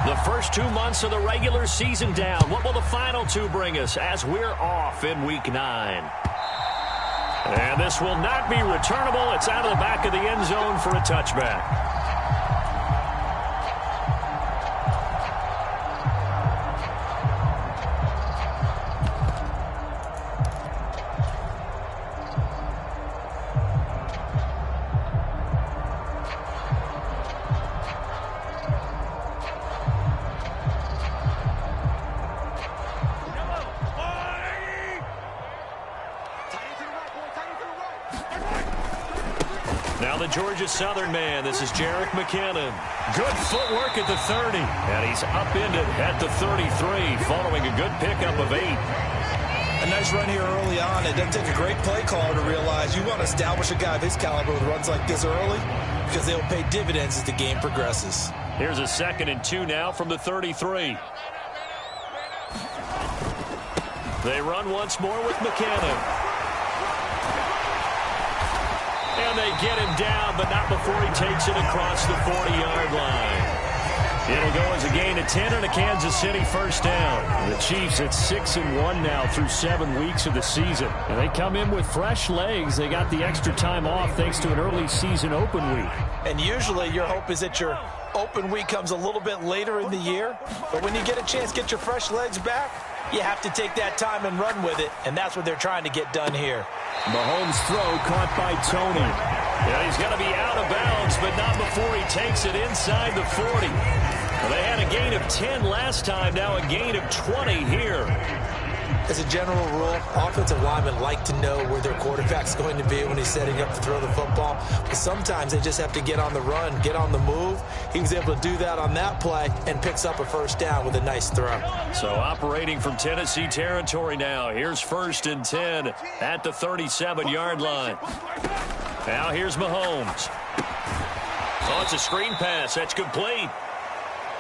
The first 2 months of the regular season down. What will the final 2 bring us as we're off in Week 9? And this will not be returnable. It's out of the back of the end zone for a touchback. Now the Georgia Southern man, this is Jerick McKinnon. Good footwork at the 30. And he's upended at the 33 following a good pickup of 8. A nice run here early on. It doesn't take a great play caller to realize you want to establish a guy of his caliber with runs like this early because they'll pay dividends as the game progresses. Here's a 2nd and 2 now from the 33. They run once more with McKinnon. And they get him down, but not before he takes it across the 40-yard line. It'll go as a gain of 10 and a Kansas City first down. The Chiefs at 6-1 now through 7 weeks of the season. And they come in with fresh legs. They got the extra time off thanks to an early season open week. And usually your hope is that your open week comes a little bit later in the year. But when you get a chance to get your fresh legs back, you have to take that time and run with it. And that's what they're trying to get done here. Mahomes' throw caught by Tony. Yeah, he's going to be out of bounds, but not before he takes it inside the 40. Well, they had a gain of 10 last time, now a gain of 20 here. As a general rule, offensive linemen like to know where their quarterback's going to be when he's setting up to throw the football. But sometimes they just have to get on the run, get on the move. He was able to do that on that play and picks up a first down with a nice throw. So operating from Tennessee territory now. Here's 1st and 10 at the 37-yard line. Now here's Mahomes. Oh, it's a screen pass. That's complete.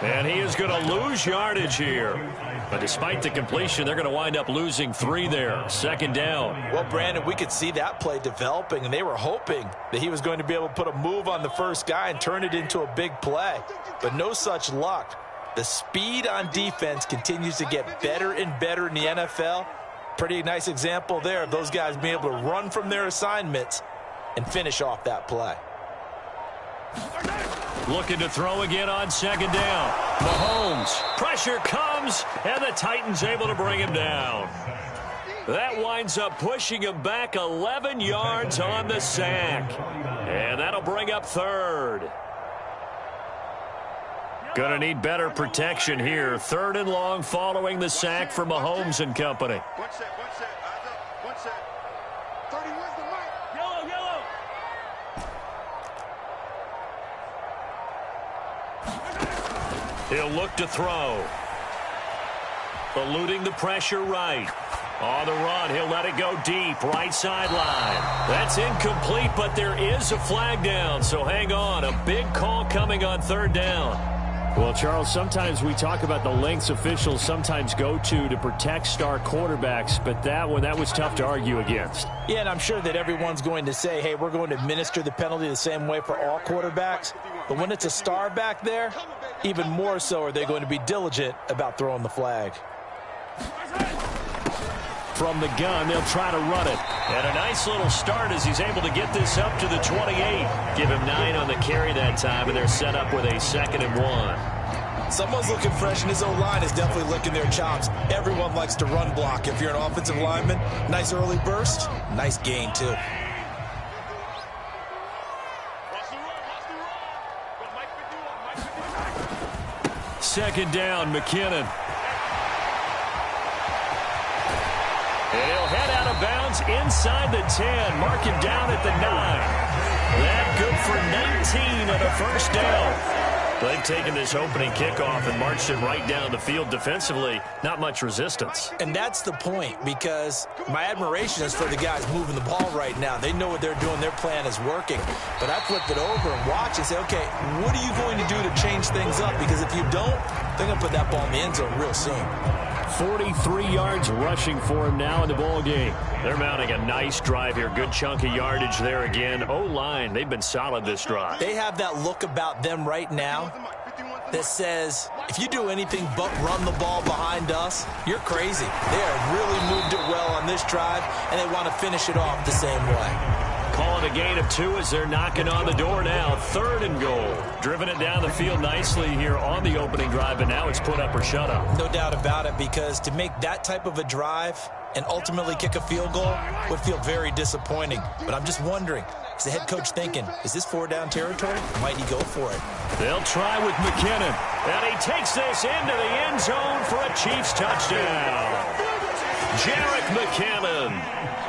And he is going to lose yardage here. But despite the completion, they're going to wind up losing 3 there. 2nd down. Well, Brandon, we could see that play developing, and they were hoping that he was going to be able to put a move on the first guy and turn it into a big play. But no such luck. The speed on defense continues to get better and better in the NFL. Pretty nice example there of those guys being able to run from their assignments and finish off that play. Looking to throw again on 2nd down. Mahomes. Pressure comes, and the Titans able to bring him down. That winds up pushing him back 11 yards on the sack. And that'll bring up 3rd. Gonna need better protection here. 3rd and long following the sack for Mahomes and company. One set. One set. 31's the mic. Yellow. He'll look to throw. Eluding the pressure right. On the run, he'll let it go deep. Right sideline. That's incomplete, but there is a flag down, so hang on. A big call coming on 3rd down. Well, Charles, sometimes we talk about the lengths officials sometimes go to protect star quarterbacks, but that was tough to argue against. Yeah, and I'm sure that everyone's going to say, hey, we're going to administer the penalty the same way for all quarterbacks. But when it's a star back there, even more so are they going to be diligent about throwing the flag. From the gun, they'll try to run it. And a nice little start as he's able to get this up to the 28. Give him 9 on the carry that time, and they're set up with a 2nd and 1. Someone's looking fresh, and his O-line is definitely licking their chops. Everyone likes to run block. If you're an offensive lineman, nice early burst, nice gain, too. Second down, McKinnon. And he'll head out of bounds inside the 10. Mark him down at the 9. That good for 19 on a first down. They've taken this opening kickoff and marched it right down the field defensively. Not much resistance. And that's the point, because my admiration is for the guys moving the ball right now. They know what they're doing. Their plan is working. But I flip it over and watch and say, okay, what are you going to do to change things up? Because if you don't, they're going to put that ball in the end zone real soon. 43 yards rushing for him now in the ball game. They're mounting a nice drive here. Good chunk of yardage there again. O-line, they've been solid this drive. They have that look about them right now that says, if you do anything but run the ball behind us, you're crazy. They have really moved it well on this drive, and they want to finish it off the same way. Call it a gain of 2 as they're knocking on the door now. 3rd and goal. Driven it down the field nicely here on the opening drive, but now it's put up or shut up. No doubt about it, because to make that type of a drive and ultimately kick a field goal would feel very disappointing. But I'm just wondering, is the head coach thinking, is this 4-down territory? Might he go for it? They'll try with McKinnon. And he takes this into the end zone for a Chiefs touchdown. Jerick McKinnon.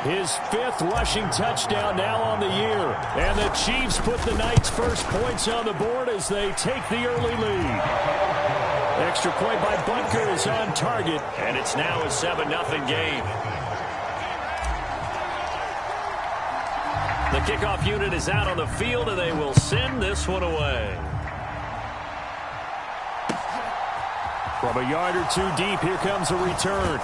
His 5th rushing touchdown now on the year. And the Chiefs put the Knights' first points on the board as they take the early lead. Extra point by Bunker is on target. And it's now a 7-0 game. The kickoff unit is out on the field, and they will send this one away. From a yard or 2 deep, here comes a return.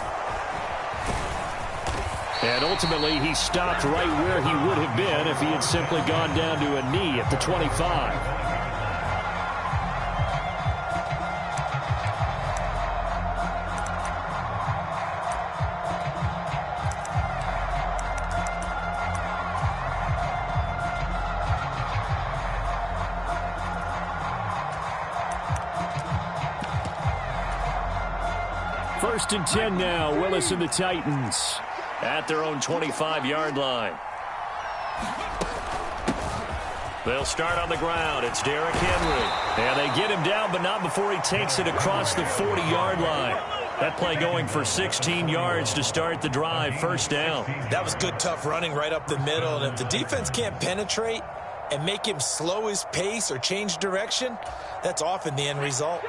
And ultimately, he stopped right where he would have been if he had simply gone down to a knee at the 25. First and 10 now. Willis and the Titans at their own 25-yard line. They'll start on the ground. It's Derrick Henry. And they get him down, but not before he takes it across the 40-yard line. That play going for 16 yards to start the drive. First down. That was good, tough running right up the middle. And if the defense can't penetrate and make him slow his pace or change direction, that's often the end result.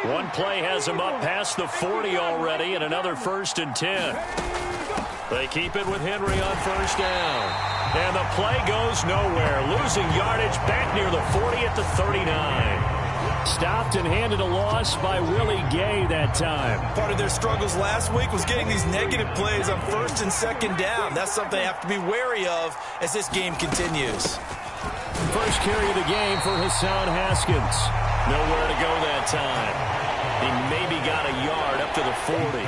One play has him up past the 40 already, and another 1st and 10. They keep it with Henry on first down. And the play goes nowhere. Losing yardage back near the 40 at the 39. Stopped and handed a loss by Willie Gay that time. Part of their struggles last week was getting these negative plays on 1st and 2nd down. That's something they have to be wary of as this game continues. First carry of the game for Hassan Haskins. Nowhere to go that time. He maybe got a yard up to the 40.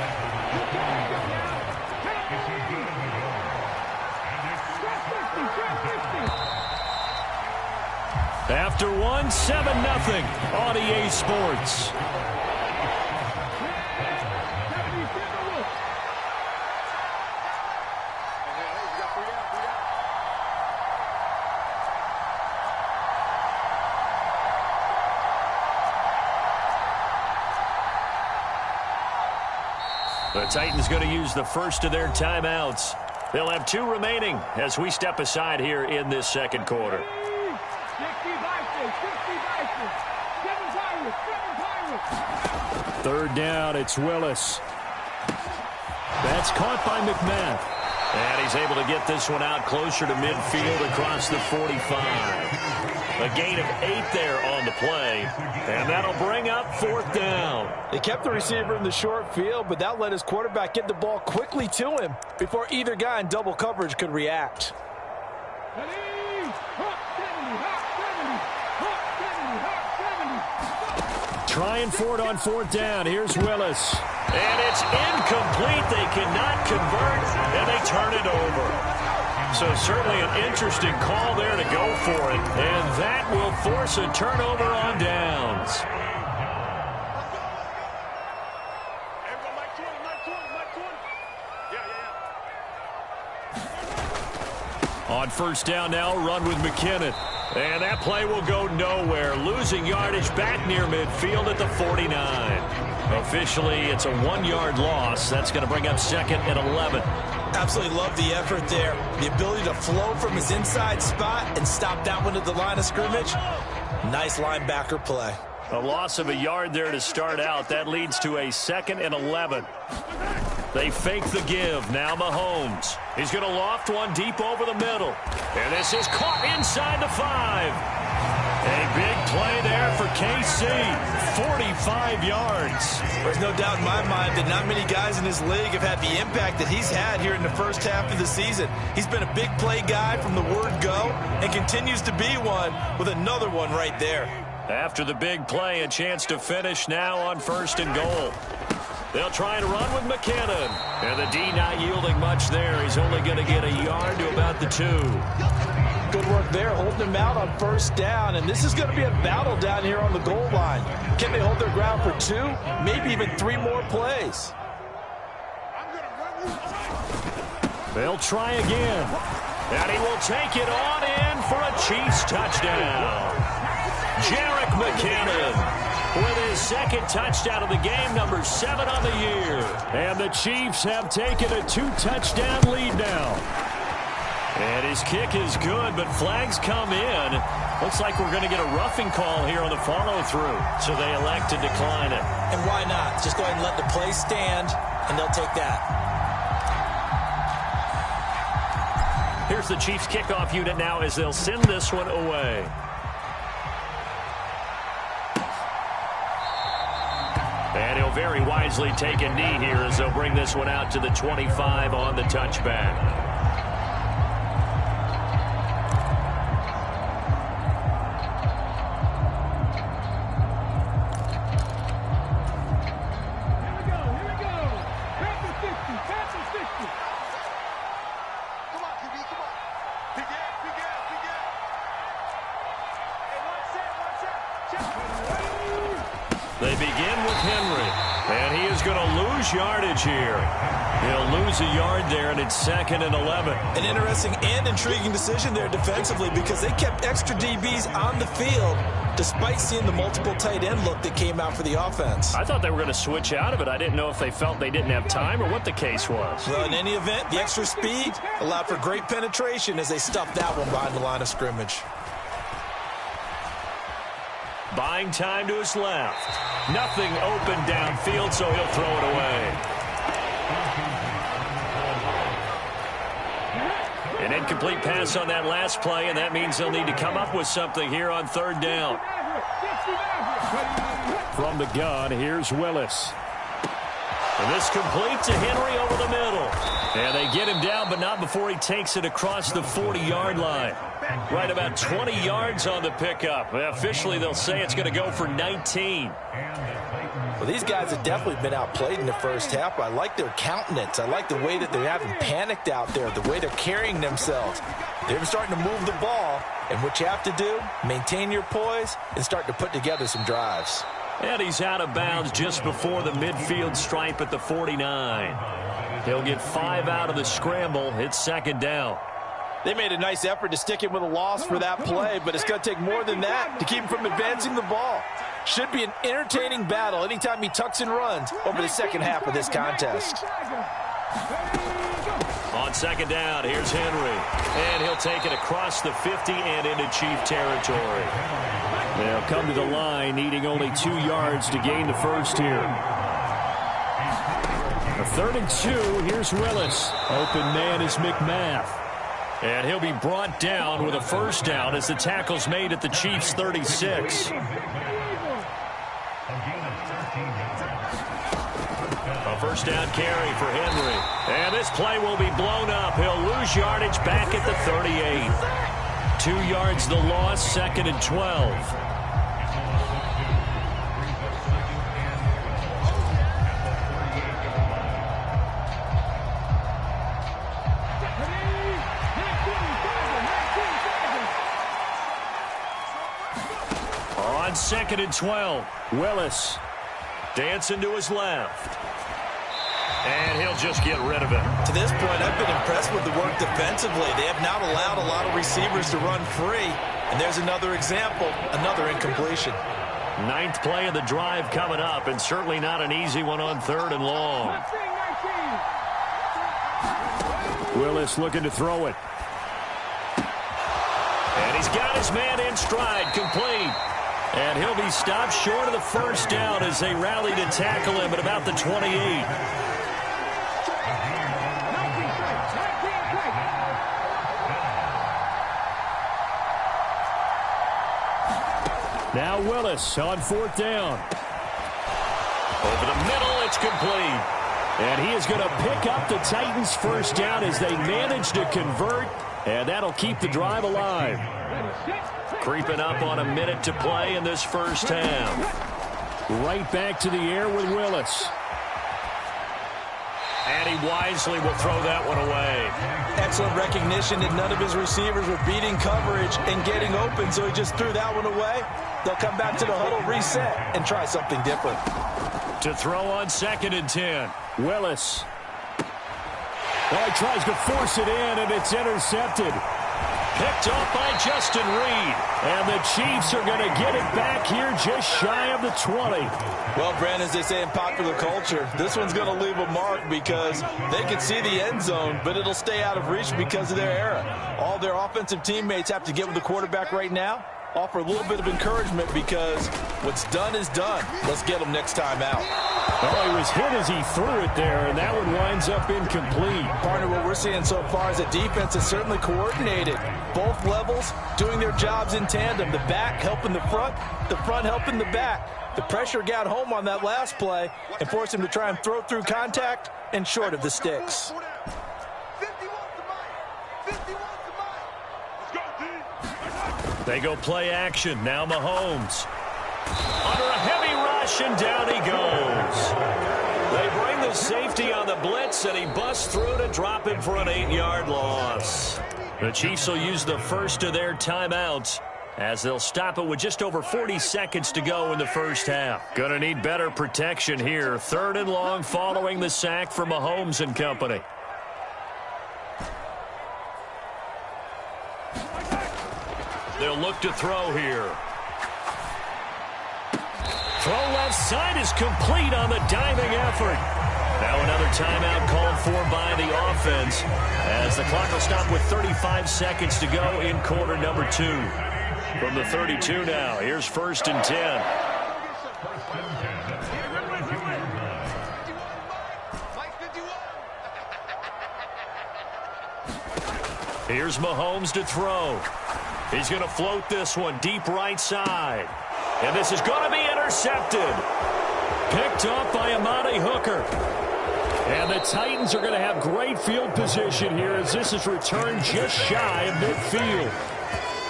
After one, 7-0 on EA Sports. The Titans going to use the first of their timeouts. They'll have 2 remaining as we step aside here in this second quarter. Third down, it's Willis. That's caught by McMath. And he's able to get this one out closer to midfield across the 45. A gain of 8 there on the play. And that'll bring up 4th down. They kept the receiver in the short field, but that let his quarterback get the ball quickly to him before either guy in double coverage could react. Trying for it on 4th down. Here's Willis. And it's incomplete. They cannot convert, and they turn it over. So certainly an interesting call there to go for it. And that will force a turnover on downs. On first down now, run with McKinnon. And that play will go nowhere. Losing yardage back near midfield at the 49. Officially, it's a 1-yard loss. That's going to bring up 2nd and 11. Absolutely love the effort there. The ability to flow from his inside spot and stop that one at the line of scrimmage. Nice linebacker play. A loss of a yard there to start out. That leads to a 2nd and 11. They fake the give. Now Mahomes. He's going to loft one deep over the middle. And this is caught inside the 5. A big play there for KC. 45 yards. There's no doubt in my mind that not many guys in this league have had the impact that he's had here in the first half of the season. He's been a big play guy from the word go and continues to be one with another one right there. After the big play, a chance to finish now on 1st and goal. They'll try and run with McKinnon. And the D not yielding much there. He's only going to get a yard to about the 2. Good work there, holding him out on 1st down. And this is going to be a battle down here on the goal line. Can they hold their ground for 2, maybe even 3 more plays? They'll try again. And he will take it on in for a Chiefs touchdown. Jerick McKinnon with his 2nd touchdown of the game, number 7 on the year. And the Chiefs have taken a 2-touchdown lead now. And his kick is good, but flags come in. Looks like we're going to get a roughing call here on the follow-through. So they elect to decline it. And why not? Just go ahead and let the play stand, and they'll take that. Here's the Chiefs kickoff unit now as they'll send this one away. And he'll very wisely take a knee here as they'll bring this one out to the 25 on the touchback. They begin with Henry, and he is going to lose yardage here. He'll lose a yard there, and it's 2nd and 11. An interesting and intriguing decision there defensively because they kept extra DBs on the field despite seeing the multiple tight end look that came out for the offense. I thought they were going to switch out of it. I didn't know if they felt they didn't have time or what the case was. Well, in any event, the extra speed allowed for great penetration as they stuffed that one behind the line of scrimmage. Buying time to his left. Nothing open downfield, so he'll throw it away. An incomplete pass on that last play, and that means they'll need to come up with something here on 3rd down. From the gun, here's Willis. And this complete to Henry over the middle. And they get him down, but not before he takes it across the 40-yard line. Right about 20 yards on the pickup. Officially, they'll say it's going to go for 19. Well, these guys have definitely been outplayed in the first half. I like their countenance. I like the way that they haven't panicked out there, the way they're carrying themselves. They're starting to move the ball, and what you have to do, maintain your poise and start to put together some drives. And he's out of bounds just before the midfield stripe at the 49. He'll get 5 out of the scramble. It's 2nd down. They made a nice effort to stick him with a loss for that play, but it's going to take more than that to keep him from advancing the ball. Should be an entertaining battle anytime he tucks and runs over the second half of this contest. On 2nd down, here's Henry. And he'll take it across the 50 and into Chief territory. They'll come to the line, needing only 2 yards to gain the first here. A 3rd and 2, here's Willis. Open man is McMath. And he'll be brought down with a 1st down as the tackle's made at the Chiefs' 36. A 1st down carry for Henry. And this play will be blown up. He'll lose yardage back at the 38. 2 yards the loss, 2nd and 12. On 2nd and 12, Willis dancing to his left. And he'll just get rid of it. To this point, I've been impressed with the work defensively. They have not allowed a lot of receivers to run free. And there's another example, another incompletion. 9th play of the drive coming up, and certainly not an easy one on 3rd and long. Willis looking to throw it. And he's got his man in stride, complete. And he'll be stopped short of the 1st down as they rally to tackle him at about the 28. Now Willis on 4th down. Over the middle, it's complete. And he is going to pick up the Titans' 1st down as they manage to convert And that'll keep the drive alive. Creeping up on a minute to play in this first half. Right back to the air with Willis. And he wisely will throw that one away. Excellent recognition that none of his receivers were beating coverage and getting open, so he just threw that one away. They'll come back to the huddle, reset, and try something different. To throw on 2nd and 10. Willis. Well, he tries to force it in, and it's intercepted. Picked off by Justin Reed. And the Chiefs are going to get it back here just shy of the 20. Well, Brandon, as they say in popular culture, this one's going to leave a mark because they can see the end zone, but it'll stay out of reach because of their error. All their offensive teammates have to get with the quarterback right now, offer a little bit of encouragement because what's done is done. Let's get them next time out. Oh, he was hit as he threw it there, and that one winds up incomplete. Partner, what we're seeing so far is the defense is certainly coordinated. Both levels doing their jobs in tandem. The back helping the front helping the back. The pressure got home on that last play and forced him to try and throw through contact and short of the sticks. They go play action. Now Mahomes. Under a heavy rush, and down he goes. They bring the safety on the blitz, and he busts through to drop him for an 8-yard loss. The Chiefs will use the first of their timeouts as they'll stop it with just over 40 seconds to go in the first half. Gonna need better protection here. 3rd and long following the sack for Mahomes and company. They'll look to throw here. Throw left side is complete on the diving effort. Now another timeout called for by the offense as the clock will stop with 35 seconds to go in quarter number 2. From the 32 now, here's 1st and 10. Here's Mahomes to throw. He's going to float this one deep right side. And this is going to be intercepted. Picked off by Amani Hooker. And the Titans are going to have great field position here as this is returned just shy of midfield.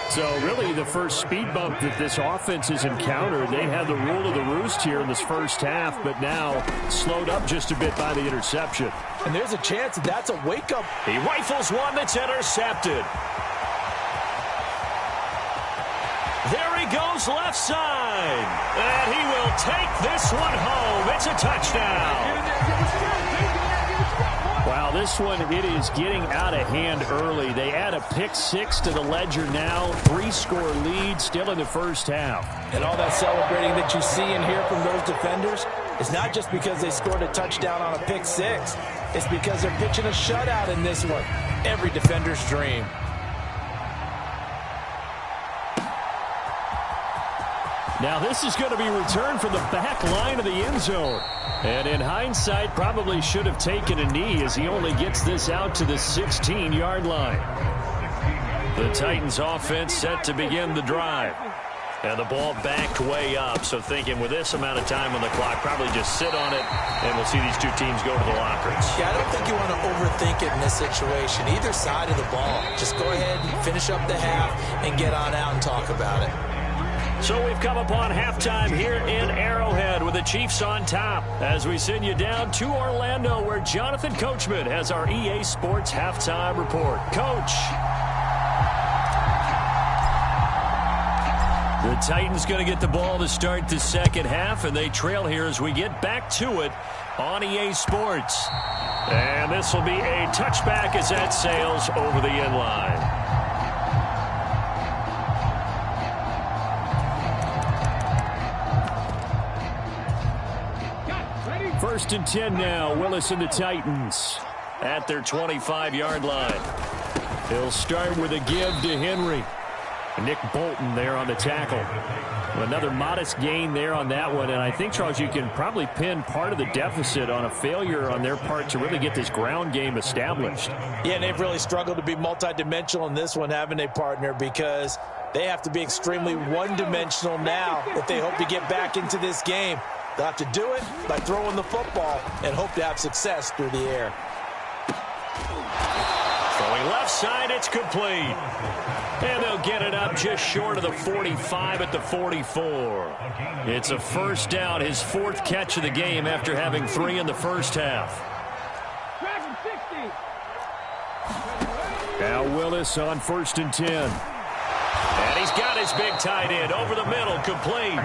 So really the first speed bump that this offense has encountered. They had the rule of the roost here in this first half, but now slowed up just a bit by the interception. And there's a chance that that's a wake-up. He rifles one that's intercepted. There he goes left side. And he will take this one home. It's a touchdown. Wow, this one, it is getting out of hand early. They add a pick 6 to the ledger now. 3-score lead still in the first half. And all that celebrating that you see and hear from those defenders is not just because they scored a touchdown on a pick 6. It's because they're pitching a shutout in this one. Every defender's dream. Now this is going to be returned from the back line of the end zone. And in hindsight, probably should have taken a knee as he only gets this out to the 16-yard line. The Titans offense set to begin the drive. And the ball backed way up. So thinking with this amount of time on the clock, probably just sit on it, and we'll see these two teams go to the lockers. Yeah, I don't think you want to overthink it in this situation. Either side of the ball. Just go ahead and finish up the half and get on out and talk about it. So we've come upon halftime here in Arrowhead with the Chiefs on top as we send you down to Orlando where Jonathan Coachman has our EA Sports halftime report. Coach. The Titans going to get the ball to start the second half, and they trail here as we get back to it on EA Sports. And this will be a touchback as that sails over the end line. 1st and 10 now. Willis and the Titans at their 25-yard line. He'll start with a give to Henry. Nick Bolton there on the tackle. Another modest gain there on that one. And I think, Charles, you can probably pin part of the deficit on a failure on their part to really get this ground game established. Yeah, and they've really struggled to be multidimensional in this one, haven't they, partner? Because they have to be extremely one-dimensional now if they hope to get back into this game. They'll have to do it by throwing the football and hope to have success through the air. Throwing Left side, it's complete. And they'll get it up just short of the 45 at the 44. It's a first down, his fourth catch of the game after having 3 in the first half. Now Willis on 1st and 10. And he's got his big tight end over the middle, complete.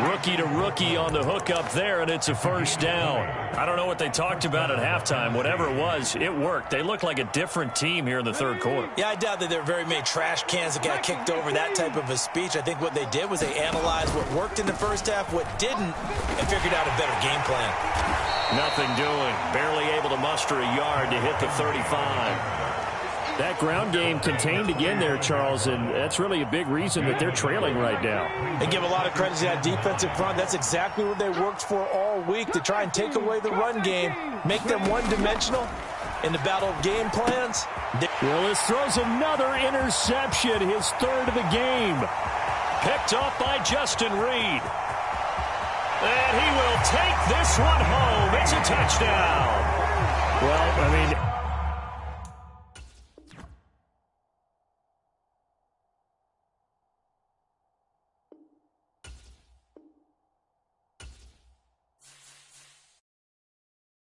Rookie to rookie on the hook up there, and it's a first down. I don't know what they talked about at halftime. Whatever it was, it worked. They look like a different team here in the third quarter. Yeah, I doubt that there are very many trash cans that got kicked over that type of a speech. I think what they did was they analyzed what worked in the first half, what didn't, and figured out a better game plan. Nothing doing. Barely able to muster a yard to hit the 35. That ground game contained again there, Charles, and that's really a big reason that they're trailing right now. They give a lot of credit to that defensive front. That's exactly what they worked for all week, to try and take away the run game, make them one-dimensional in the battle of game plans. Willis throws another interception, his third of the game. Picked off by Justin Reed. And he will take this one home. It's a touchdown. Well, I mean,